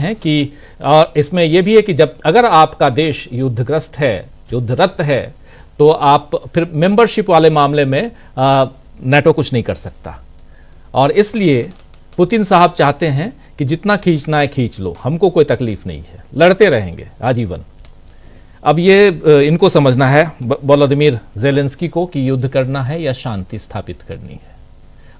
हैं कि और इसमें यह भी है कि जब अगर आपका देश युद्धग्रस्त है, युद्धरत है, तो आप फिर मेंबरशिप वाले मामले में नेटो कुछ नहीं कर सकता। और इसलिए पुतिन साहब चाहते हैं कि जितना खींचना है खींच लो, हमको कोई तकलीफ नहीं है, लड़ते रहेंगे आजीवन। अब ये इनको समझना है वोलोदिमीर ज़ेलेंस्की को कि युद्ध करना है या शांति स्थापित करनी है।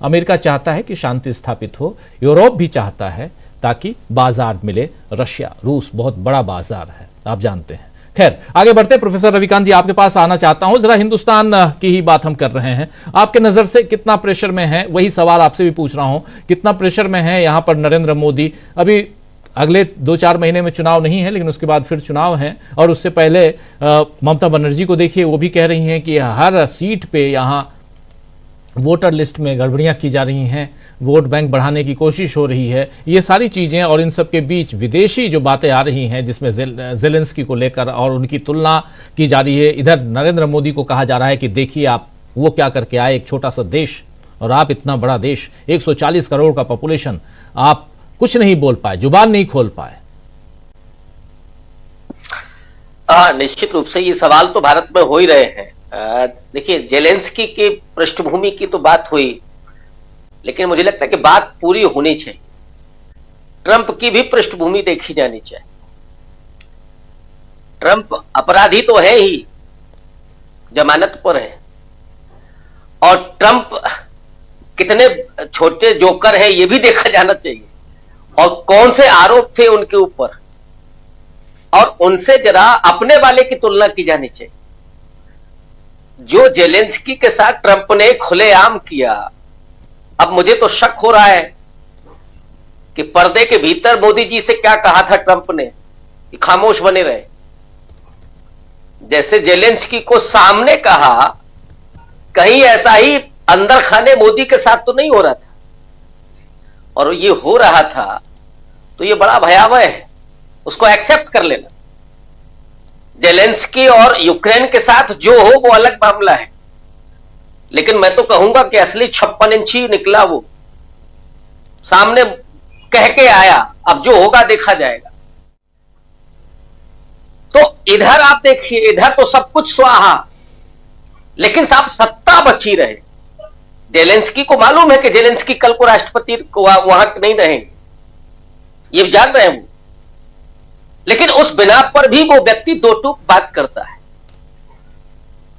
अमेरिका चाहता है कि शांति स्थापित हो, यूरोप भी चाहता है ताकि बाजार मिले। रशिया, रूस बहुत बड़ा बाजार है, आप जानते हैं। खैर, आगे बढ़ते हैं। प्रोफेसर रविकांत जी, आपके पास आना चाहता हूं। जरा हिंदुस्तान की ही बात हम कर रहे हैं। आपके नजर से कितना प्रेशर में है, वही सवाल आपसे भी पूछ रहा हूं, कितना प्रेशर में है यहां पर नरेंद्र मोदी? अभी अगले 2-4 महीने में चुनाव नहीं है, लेकिन उसके बाद फिर चुनाव है। और उससे पहले ममता बनर्जी को देखिए, वो भी कह रही हैं कि हर सीट पे यहां वोटर लिस्ट में गड़बड़ियां की जा रही हैं, वोट बैंक बढ़ाने की कोशिश हो रही है। ये सारी चीजें, और इन सब के बीच विदेशी जो बातें आ रही हैं जिसमें ज़ेलेंस्की को लेकर और उनकी तुलना की जा रही है। इधर नरेंद्र मोदी को कहा जा रहा है कि देखिए आप वो क्या करके आए, एक छोटा सा देश, और आप इतना बड़ा देश, 140 करोड़ का पॉपुलेशन, आप कुछ नहीं बोल पाए, जुबान नहीं खोल पाए। निश्चित रूप से ये सवाल तो भारत में हो ही रहे हैं। देखिए, ज़ेलेंस्की की पृष्ठभूमि की तो बात हुई, लेकिन मुझे लगता है कि बात पूरी होनी चाहिए। ट्रंप की भी पृष्ठभूमि देखी जानी चाहिए। ट्रंप अपराधी तो है ही, जमानत पर है, और ट्रंप कितने छोटे जोकर है ये भी देखा जाना चाहिए, और कौन से आरोप थे उनके ऊपर, और उनसे जरा अपने वाले की तुलना की जानी चाहिए। जो ज़ेलेंस्की के साथ ट्रंप ने खुलेआम किया, अब मुझे तो शक हो रहा है कि पर्दे के भीतर मोदी जी से क्या कहा था ट्रंप ने कि खामोश बने रहे। जैसे ज़ेलेंस्की को सामने कहा, कहीं ऐसा ही अंदर खाने मोदी के साथ तो नहीं हो रहा था, और ये हो रहा था तो ये बड़ा भयावह है, उसको एक्सेप्ट कर लेना। ज़ेलेंस्की और यूक्रेन के साथ जो हो वो अलग मामला है, लेकिन मैं तो कहूंगा कि असली 56 इंची निकला, वो सामने कह के आया, अब जो होगा देखा जाएगा। तो इधर आप देखिए, इधर तो सब कुछ स्वाहा, लेकिन साहब सत्ता बची रहे। ज़ेलेंस्की को मालूम है कि ज़ेलेंस्की कल को राष्ट्रपति को वहां नहीं रहेंगे, ये जान रहे हैं वो, लेकिन उस बिना पर भी वो व्यक्ति दो टूक बात करता है।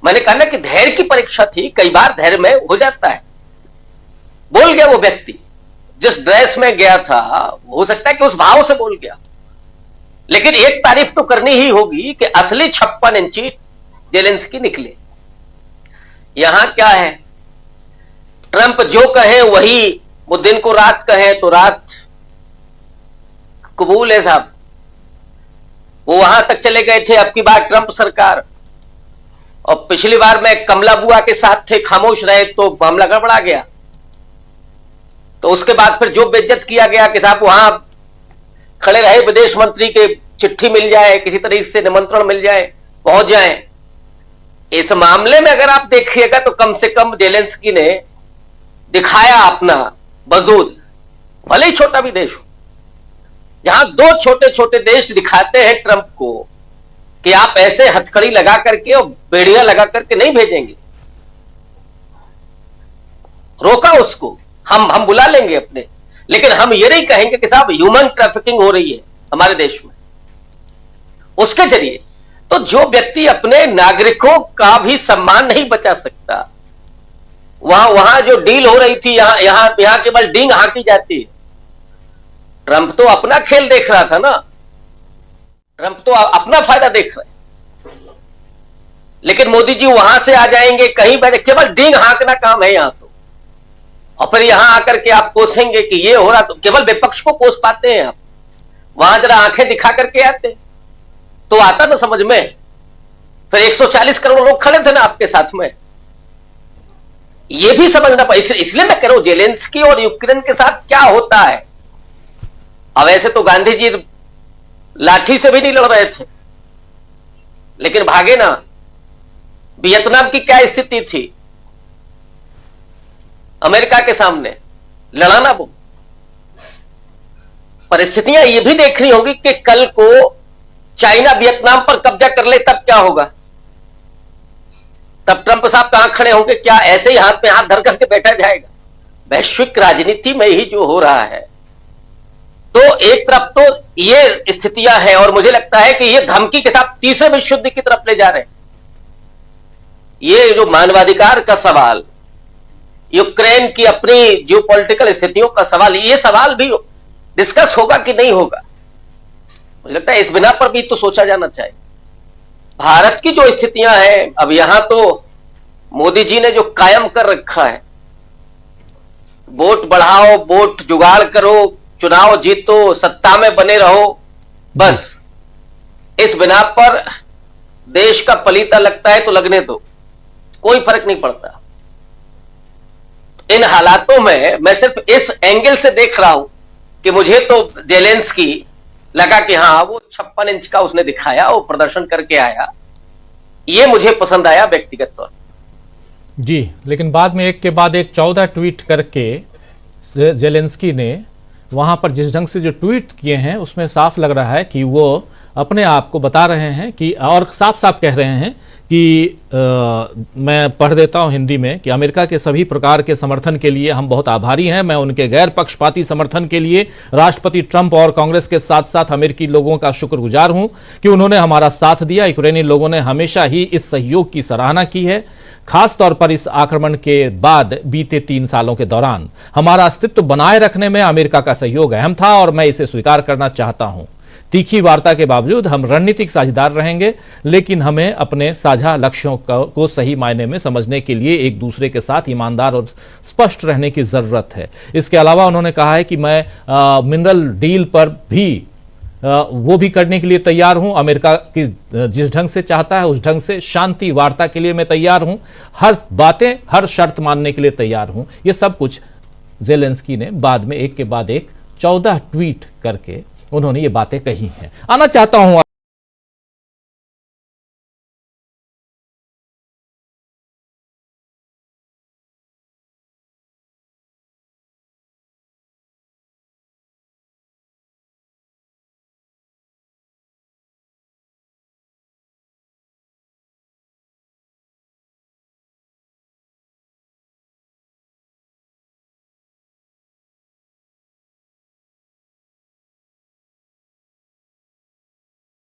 मैंने कहा ना कि धैर्य की परीक्षा थी, कई बार धैर्य में हो जाता है। बोल गया वो व्यक्ति, जिस ड्रेस में गया था, हो सकता है कि उस भाव से बोल गया, लेकिन एक तारीफ तो करनी ही होगी कि असली 56 इंची ज़ेलेंस्की निकले। यहां क्या है, ट्रंप जो कहे वही, वो दिन को रात कहे तो रात कबूल है साहब। वो वहां तक चले गए थे अब की बार ट्रंप सरकार, और पिछली बार में कमला बुआ के साथ थे, खामोश रहे तो मामला गड़बड़ा गया। तो उसके बाद फिर जो बेइज्जत किया गया कि साहब वहां खड़े रहे, विदेश मंत्री के चिट्ठी मिल जाए, किसी तरीके से निमंत्रण मिल जाए, पहुंच जाए। इस मामले में अगर आप देखिएगा तो कम से कम ज़ेलेंस्की ने दिखाया अपना वजूद, भले ही छोटा भी देश हो। जहां दो छोटे छोटे देश दिखाते हैं ट्रंप को कि आप ऐसे हथकड़ी लगा करके और बेड़ियां लगा करके नहीं भेजेंगे, रोका उसको, हम बुला लेंगे अपने, लेकिन हम ये नहीं कहेंगे कि साहब ह्यूमन ट्रैफिकिंग हो रही है हमारे देश में उसके जरिए। तो जो व्यक्ति अपने नागरिकों का भी सम्मान नहीं बचा सकता, वहां जो डील हो रही थी, यहां केवल डींग हाँकी जाती है। ट्रंप तो अपना खेल देख रहा था ना, ट्रंप तो अपना फायदा देख रहे हैं, लेकिन मोदी जी वहां से आ जाएंगे कहीं बैठे, केवल डींग हाँकना काम है यहां तो, और फिर यहां आकर के आप कोसेंगे कि ये हो रहा, तो केवल विपक्ष को कोस पाते हैं आप। वहां जरा आंखें दिखा करके आते तो आता ना समझ में। फिर 140 करोड़ लोग खड़े थे ना आपके साथ में, ये भी समझना पड़ेगा। इसलिए मैं कह रहा हूं ज़ेलेंस्की और यूक्रेन के साथ क्या होता है। अब ऐसे तो गांधी जी लाठी से भी नहीं लड़ रहे थे, लेकिन भागे ना। वियतनाम की क्या स्थिति थी अमेरिका के सामने, लड़ा ना वो। परिस्थितियां ये भी देखनी होगी कि कल को चाइना वियतनाम पर कब्जा कर ले तब क्या होगा। तब ट्रंप साहब कहां खड़े होंगे? क्या ऐसे ही हाथ में हाथ धर करके बैठा जाएगा? वैश्विक राजनीति में ही जो हो रहा है, तो एक तरफ तो ये स्थितियां हैं और मुझे लगता है कि ये धमकी के साथ तीसरे विश्व युद्ध की तरफ ले जा रहे हैं। ये जो मानवाधिकार का सवाल, यूक्रेन की अपनी जियोपॉलिटिकल स्थितियों का सवाल, ये सवाल भी डिस्कस होगा कि नहीं होगा। मुझे लगता है इस बिना पर भी तो सोचा जाना चाहिए। भारत की जो स्थितियां हैं, अब यहां तो मोदी जी ने जो कायम कर रखा है, वोट बढ़ाओ, वोट जुगाड़ करो, चुनाव जीतो, सत्ता में बने रहो, बस इस बिना पर देश का पलीता लगता है तो लगने दो, कोई फर्क नहीं पड़ता। इन हालातों में मैं सिर्फ इस एंगल से देख रहा हूं कि मुझे तो जेलेंस्की लगा कि हां वो 56 इंच का उसने दिखाया, वो प्रदर्शन करके आया, ये मुझे पसंद आया व्यक्तिगत तौर पर। जी, लेकिन बाद में एक के बाद एक 14 ट्वीट करके जेलेंस्की ने वहां पर जिस ढंग से जो ट्वीट किए हैं उसमें साफ लग रहा है कि वो अपने आप को बता रहे हैं कि, और साफ साफ कह रहे हैं कि मैं पढ़ देता हूं हिंदी में, कि अमेरिका के सभी प्रकार के समर्थन के लिए हम बहुत आभारी हैं। मैं उनके गैर पक्षपाती समर्थन के लिए राष्ट्रपति ट्रंप और कांग्रेस के साथ साथ अमेरिकी लोगों का शुक्रगुजार हूं कि उन्होंने हमारा साथ दिया। यूक्रेनी लोगों ने हमेशा ही इस सहयोग की सराहना की है, खास तौर पर इस आक्रमण के बाद बीते 3 सालों के दौरान हमारा अस्तित्व बनाए रखने में अमेरिका का सहयोग अहम था और मैं इसे स्वीकार करना चाहता हूं। तीखी वार्ता के बावजूद हम रणनीतिक साझेदार रहेंगे, लेकिन हमें अपने साझा लक्ष्यों को सही मायने में समझने के लिए एक दूसरे के साथ ईमानदार और स्पष्ट रहने की जरूरत है। इसके अलावा उन्होंने कहा है कि मैं मिनरल डील पर भी वो भी करने के लिए तैयार हूं। अमेरिका की जिस ढंग से चाहता है उस ढंग से शांति वार्ता के लिए मैं तैयार हूं, हर बातें, हर शर्त मानने के लिए तैयार हूं। ये सब कुछ जेलेंस्की ने बाद में एक के बाद एक 14 ट्वीट करके उन्होंने ये बातें कही हैं। आना चाहता हूं